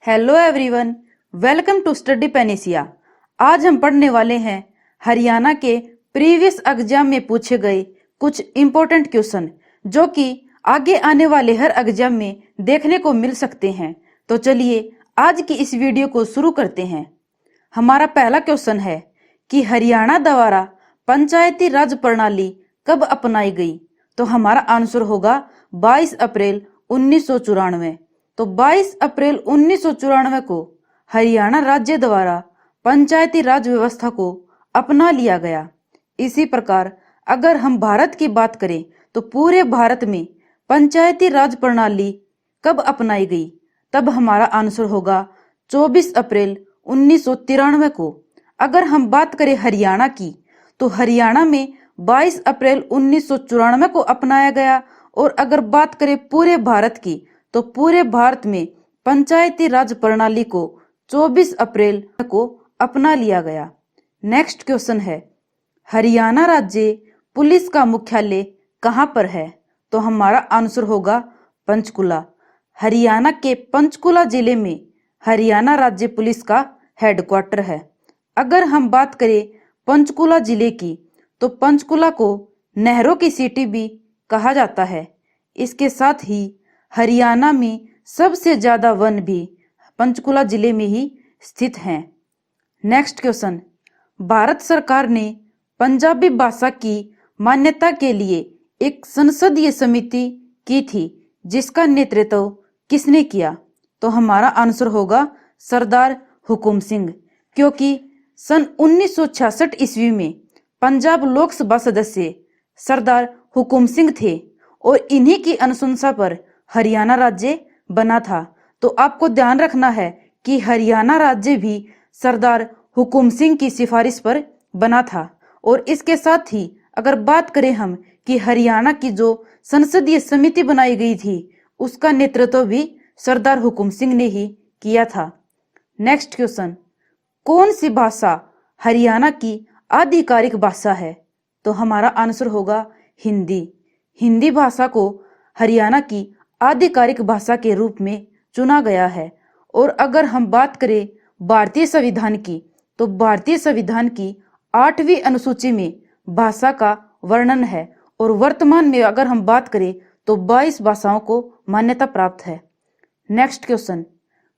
Hello everyone, welcome to study panacea. आज हम पढ़ने वाले हैं हरियाणा के प्रीवियस एग्जाम में पूछे गए कुछ इम्पोर्टेंट क्वेश्चन जो कि आगे आने वाले हर एग्जाम में देखने को मिल सकते हैं। तो चलिए आज की इस वीडियो को शुरू करते हैं। हमारा पहला क्वेश्चन है कि हरियाणा द्वारा पंचायती राज प्रणाली कब अपनाई गई? तो हमारा आंसर होगा 22 अप्रैल 1994। तो 22 अप्रैल 1994 को हरियाणा राज्य द्वारा पंचायती राज व्यवस्था को अपना लिया गया। इसी प्रकार अगर हम भारत की बात करें तो पूरे भारत में पंचायती राज प्रणाली कब अपनाई गई? तब हमारा आंसर होगा 24 अप्रैल 1993 को। अगर हम बात करें हरियाणा की तो हरियाणा में 22 अप्रैल 1994 को अपनाया गया। और अगर बात करें पूरे भारत की तो पूरे भारत में पंचायती राज प्रणाली को 24 अप्रैल को अपना लिया गया। नेक्स्ट क्वेश्चन है हरियाणा राज्य पुलिस का मुख्यालय कहाँ पर है? तो हमारा आंसर होगा पंचकुला। हरियाणा के पंचकुला जिले में हरियाणा राज्य पुलिस का हेडक्वार्टर है। अगर हम बात करें पंचकुला जिले की तो पंचकुला को नहरों की सिटी भी कहा जाता है। इसके साथ ही हरियाणा में सबसे ज्यादा वन भी पंचकुला जिले में ही स्थित हैं। नेक्स्ट क्वेश्चन, भारत सरकार ने पंजाबी भाषा की मान्यता के लिए एक संसदीय समिति की थी जिसका नेतृत्व किसने किया? तो हमारा आंसर होगा सरदार हुकुम सिंह, क्योंकि सन 1966 ईस्वी में पंजाब लोकसभा सदस्य सरदार हुकुम सिंह थे और इन्हीं की अनुशंसा पर हरियाणा राज्य बना था। तो आपको ध्यान रखना है कि हरियाणा राज्य भी सरदार हुकुम सिंह की सिफारिश पर बना था। और इसके साथ ही अगर बात करें हम कि हरियाणा की जो संसदीय समिति बनाई गई थी उसका नेतृत्व भी सरदार हुकुम सिंह ने ही किया था। नेक्स्ट क्वेश्चन, कौन सी भाषा हरियाणा की आधिकारिक भाषा है? तो हमारा आंसर होगा हिंदी। हिंदी भाषा को हरियाणा की आधिकारिक भाषा के रूप में चुना गया है। और अगर हम बात करें भारतीय संविधान की तो भारतीय संविधान की 8वीं अनुसूची में भाषा का वर्णन है। और वर्तमान में अगर हम बात करें तो 22 भाषाओं को मान्यता प्राप्त है। नेक्स्ट क्वेश्चन,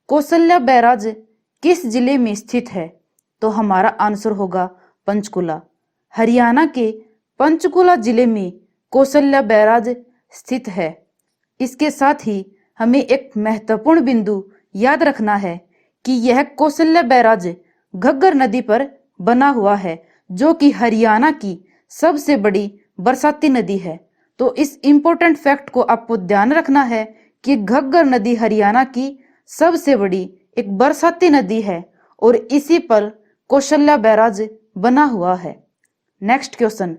कौशल्या बैराज किस जिले में स्थित है? तो हमारा आंसर होगा पंचकुला। हरियाणा के पंचकुला जिले में कौशल्या बैराज स्थित है। इसके साथ ही हमें एक महत्वपूर्ण बिंदु याद रखना है कि यह कौशल्या बैराज घग्गर नदी पर बना हुआ है जो कि हरियाणा की सबसे बड़ी बरसाती नदी है। तो इस इम्पोर्टेंट फैक्ट को आपको ध्यान रखना है कि घग्गर नदी हरियाणा की सबसे बड़ी एक बरसाती नदी है और इसी पर कौशल्या बैराज बना हुआ है। नेक्स्ट क्वेश्चन,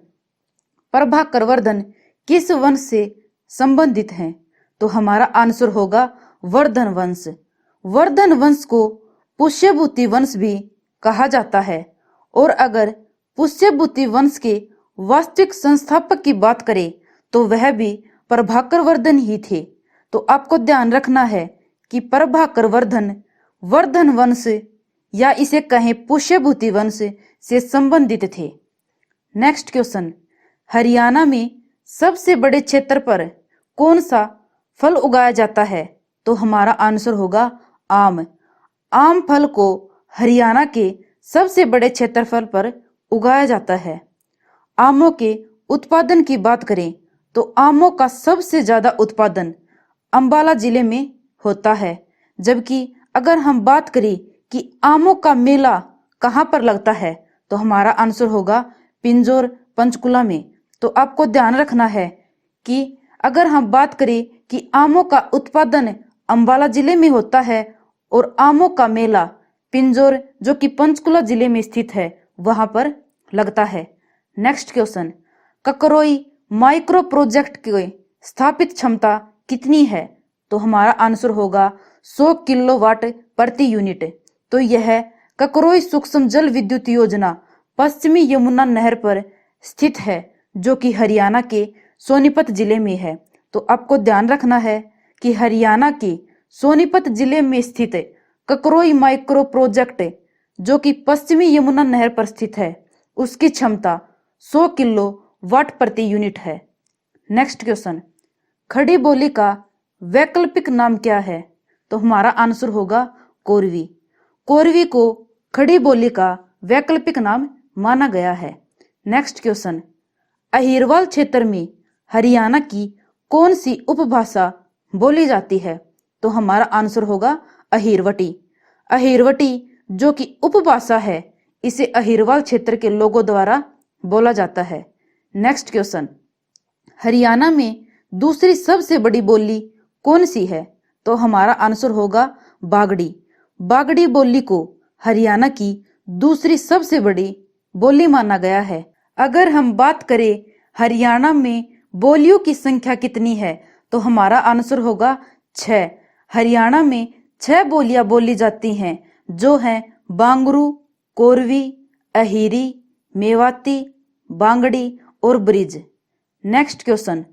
प्रभाकर वर्धन किस वंश से संबंधित हैं? तो हमारा आंसर होगा वर्धन वंश। वर्धन वंश को पुष्यभूति वंश भी कहा जाता है। और अगर पुष्यभूति वंश के वास्तविक संस्थापक की बात करें तो वह भी प्रभाकर वर्धन ही थे। तो आपको ध्यान रखना है कि प्रभाकर वर्धन वर्धन वंश या इसे कहें पुष्यभूति वंश से संबंधित थे। नेक्स्ट क्वेश्चन, हरियाणा में सबसे बड़े क्षेत्र पर कौन सा फल उगाया जाता है? तो हमारा आंसर होगा आम। आम फल को हरियाणा के सबसे बड़े क्षेत्रफल पर उगाया जाता है। आमों के उत्पादन की बात करें तो आमों का सबसे ज्यादा उत्पादन अंबाला जिले में होता है। जबकि अगर हम बात करें कि आमों का मेला कहाँ पर लगता है तो हमारा आंसर होगा पिंजौर पंचकुला में। तो आपको ध्यान रखना है कि अगर हम बात करें कि आमों का उत्पादन अंबाला जिले में होता है और आमों का मेला पिंजौर जो कि पंचकुला जिले में स्थित है वहां पर लगता है। नेक्स्ट क्वेश्चन, ककरोई माइक्रो प्रोजेक्ट की स्थापित क्षमता कितनी है? तो हमारा आंसर होगा 100 किलोवाट प्रति यूनिट। तो यह ककरोई सूक्ष्म जल विद्युत योजना पश्चिमी यमुना नहर पर स्थित है जो कि हरियाणा के सोनीपत जिले में है। तो आपको ध्यान रखना है कि हरियाणा के सोनीपत जिले में स्थित ककरोई माइक्रो प्रोजेक्ट जो कि पश्चिमी यमुना नहर पर स्थित है, उसकी क्षमता 100 किलो वाट प्रति यूनिट है। नेक्स्ट क्वेश्चन, खड़ी बोली का वैकल्पिक नाम क्या है? तो हमारा आंसर होगा कोरवी। कोरवी को खड़ी बोली का वैकल्पिक नाम माना गया है। नेक्स्ट क्वेश्चन, अहिरवाल क्षेत्र में हरियाणा की कौन सी उपभाषा बोली जाती है? तो हमारा आंसर होगा अहिरवटी। अहिरवटी जो कि उपभाषा है, इसे अहिरवाल क्षेत्र के लोगों द्वारा बोला जाता है। नेक्स्ट क्वेश्चन, हरियाणा में दूसरी सबसे बड़ी बोली कौन सी है? तो हमारा आंसर होगा बागड़ी। बागड़ी बोली को हरियाणा की दूसरी सबसे बड़ी बोली माना गया है। अगर हम बात करें हरियाणा में बोलियों की संख्या कितनी है, तो हमारा आंसर होगा 6। हरियाणा में 6 बोलियां बोली जाती हैं, जो हैं बांगरू, कोरवी, अहिरी, मेवाती, बांगड़ी और ब्रिज। नेक्स्ट क्वेश्चन,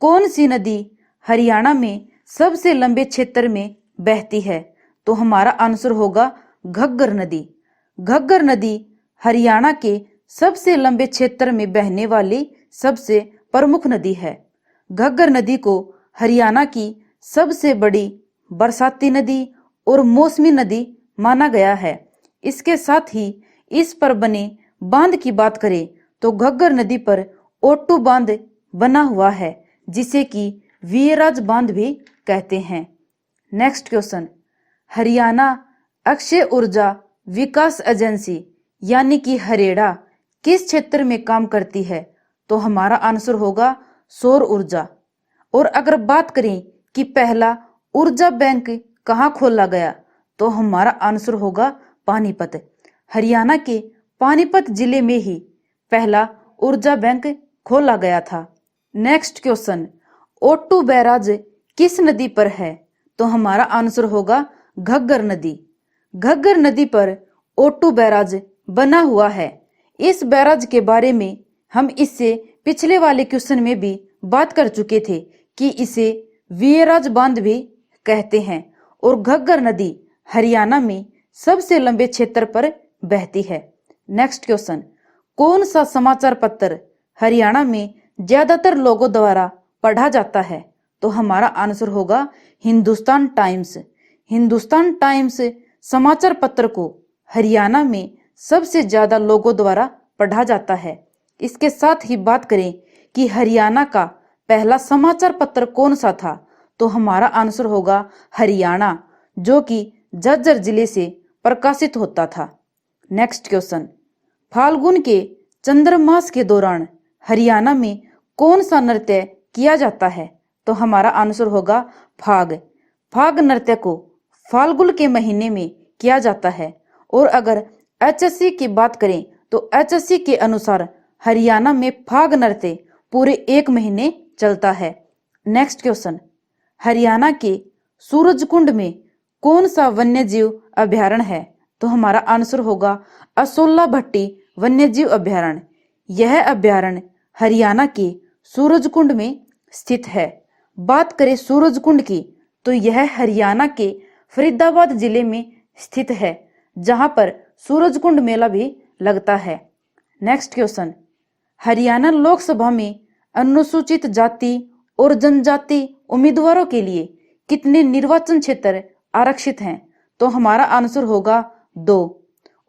कौन सी नदी हरियाणा में सबसे लंबे क्षेत्र में बहती है? तो हमारा आंसर होगा घग्गर नदी। घग्गर नदी हरियाणा के सबसे लंबे क्षेत्र में बहने वाली सबसे प्रमुख नदी है। घग्गर नदी को हरियाणा की सबसे बड़ी बरसाती नदी और मौसमी नदी माना गया है। इसके साथ ही इस पर बने बांध की बात करें तो घग्गर नदी पर ओट्टू बांध बना हुआ है, जिसे कि वीरराज बांध भी कहते हैं। नेक्स्ट क्वेश्चन, हरियाणा अक्षय ऊर्जा विकास एजेंसी यानी कि हरेड़ा किस क्षेत्र में काम करती है? तो हमारा आंसर होगा सौर ऊर्जा। और अगर बात करें कि पहला ऊर्जा बैंक कहाँ खोला गया, तो हमारा आंसर होगा पानीपत। हरियाणा के पानीपत जिले में ही पहला ऊर्जा बैंक खोला गया था। नेक्स्ट क्वेश्चन, ओट्टू बैराज किस नदी पर है? तो हमारा आंसर होगा घग्गर नदी। घग्गर नदी पर ओट्टू बैराज बना हुआ है। इस बैराज के बारे में हम इससे पिछले वाले क्वेश्चन में भी बात कर चुके थे कि इसे वीरराज बांध भी कहते हैं। और घग्गर नदी हरियाणा में सबसे लंबे क्षेत्र पर बहती है। नेक्स्ट क्वेश्चन, कौन सा समाचार पत्र हरियाणा में ज्यादातर लोगों द्वारा पढ़ा जाता है? तो हमारा आंसर होगा हिंदुस्तान टाइम्स। हिंदुस्तान टाइम्स समाचार पत्र को हरियाणा में सबसे ज्यादा लोगों द्वारा पढ़ा जाता है। इसके साथ ही बात करें कि हरियाणा का पहला समाचार पत्र कौन सा था, तो हमारा आंसर होगा हरियाणा, जो कि झज्जर जिले से प्रकाशित होता था। नेक्स्ट क्वेश्चन, फाल्गुन के चंद्रमास के दौरान हरियाणा में कौन सा नृत्य किया जाता है? तो हमारा आंसर होगा फाग। फाग नृत्य को फाल्गुन के महीने में किया जाता है। और अगर एचएससी की बात करें तो एचएससी के अनुसार हरियाणा में फाग नृत्य पूरे 1 महीने चलता है। नेक्स्ट क्वेश्चन, हरियाणा के सूरजकुंड में कौन सा वन्यजीव अभ्यारण्य है? तो हमारा आंसर होगा असोला भट्टी वन्यजीव अभ्यारण्य। यह अभ्यारण्य हरियाणा के सूरजकुंड में स्थित है। बात करें सूरजकुंड की तो यह हरियाणा के फरीदाबाद जिले में स्थित है, जहां पर सूरजकुंड मेला भी लगता है। नेक्स्ट क्वेश्चन, हरियाणा लोकसभा में अनुसूचित जाति और जनजाति उम्मीदवारों के लिए कितने निर्वाचन क्षेत्र आरक्षित हैं? तो हमारा आंसर होगा 2।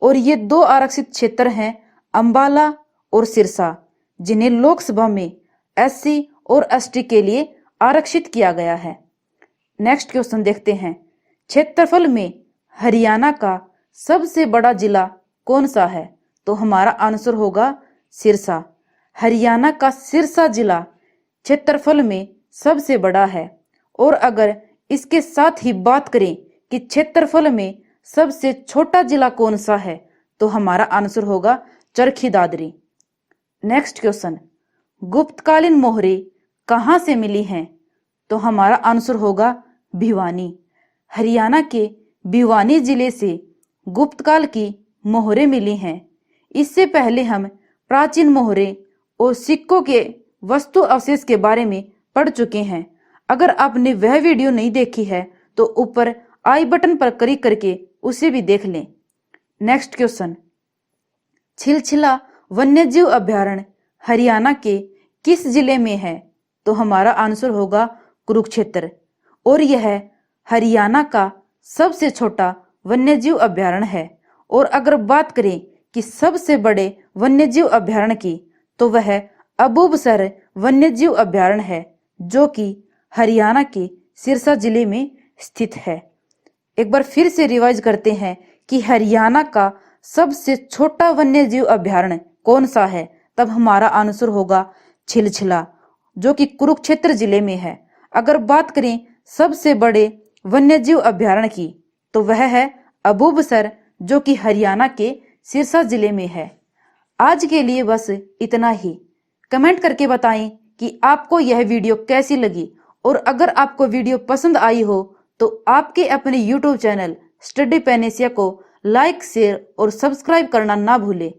और ये 2 आरक्षित क्षेत्र हैं अंबाला और सिरसा, जिन्हें लोकसभा में एससी और एसटी के लिए आरक्षित किया गया है। नेक्स्ट क्वेश्चन देखते हैं, क्षेत्रफल में हरियाणा का सबसे बड़ा जिला कौन सा है? तो हमारा आंसर होगा सिरसा। हरियाणा का सिरसा जिला क्षेत्रफल में सबसे बड़ा है। और अगर इसके साथ ही बात करें कि क्षेत्रफल में सबसे छोटा जिला कौन सा है, तो हमारा आंसर होगा चरखी दादरी। नेक्स्ट क्वेश्चन, गुप्तकालीन मोहरे कहाँ से मिली हैं? तो हमारा आंसर होगा भिवानी। हरियाणा के भिवानी जिले से गुप्तकाल की मोहरे मिली हैं। इससे पहले हम प्राचीन मोहरे और सिक्कों के वस्तु अवशेष के बारे में पढ़ चुके हैं। अगर आपने वह वीडियो नहीं देखी है तो ऊपर आई बटन पर क्लिक करके उसे भी देख लें। नेक्स्ट क्वेश्चन, छिलछिला वन्यजीव अभयारण्य हरियाणा के किस जिले में है? तो हमारा आंसर होगा कुरुक्षेत्र, और यह हरियाणा का सबसे छोटा वन्यजीव अभयारण्य है। और अगर बात करें कि सबसे बड़े वन्यजीव अभयारण्य की, तो वह अबूबसर वन्यजीव अभयारण्य है, जो कि हरियाणा के सिरसा जिले में स्थित है। एक बार फिर से रिवाइज करते हैं कि हरियाणा का सबसे छोटा वन्यजीव अभयारण्य कौन सा है? तब हमारा आंसर होगा छिलछिला, जो कि कुरुक्षेत्र जिले में है। अगर बात करें सबसे बड़े वन्यजीव अभयारण्य की, तो वह है अबूबसर, जो कि हरियाणा के सिरसा जिले में है। आज के लिए बस इतना ही। कमेंट करके बताएं कि आपको यह वीडियो कैसी लगी, और अगर आपको वीडियो पसंद आई हो तो आपके अपने YouTube चैनल स्टडी पेनेसिया को लाइक, शेयर और सब्सक्राइब करना ना भूलें।